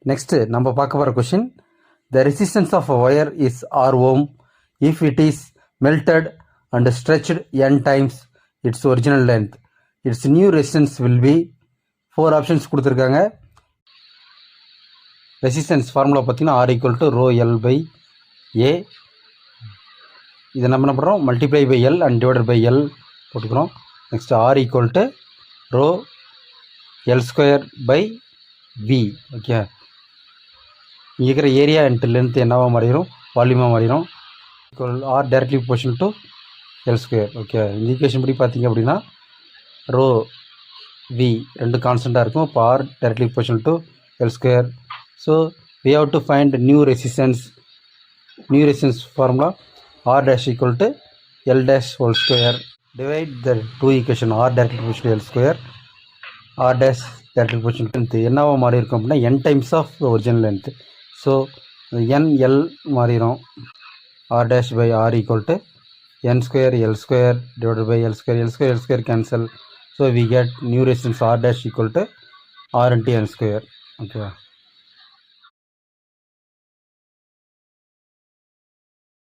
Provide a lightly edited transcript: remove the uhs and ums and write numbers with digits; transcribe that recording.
Next நம்ம பார்க்க போகிற question, the resistance of a wire is R ohm if it is melted and stretched n times its original length. Its new resistance will be 4 options கொடுத்துருக்காங்க. Resistance formula பார்த்தீங்கன்னா R equal to rho L by A. இதை நம்ம என்ன பண்ணுறோம், multiply by L and divided by L போட்டுக்கிறோம். Next R equal to rho L square by V. Okay, இங்கே இருக்கிற area and length என்னவாக மாறிடும், வால்யூமாக மாறிடும். R directly proportional to L square. Okay, இந்த ஈக்குவேஷன் படி பார்த்தீங்க அப்படின்னா ரோ V ரெண்டு கான்ஸ்டண்ட்டாக இருக்கும். இப்போ R directly proportional to L square. So we have to find new resistance. New resistance formula R dash equal to L dash whole square. Divide the two equation, R directly proportional to L square, R dash directly proportional to length என்னவா மாறி இருக்கும் அப்படின்னா n times of the original length. So n L மாறிடும். R dash by R equal to n square L square divided by L square. L square L square cancel. So we get new resistance R dash equal to R into n square. Okay.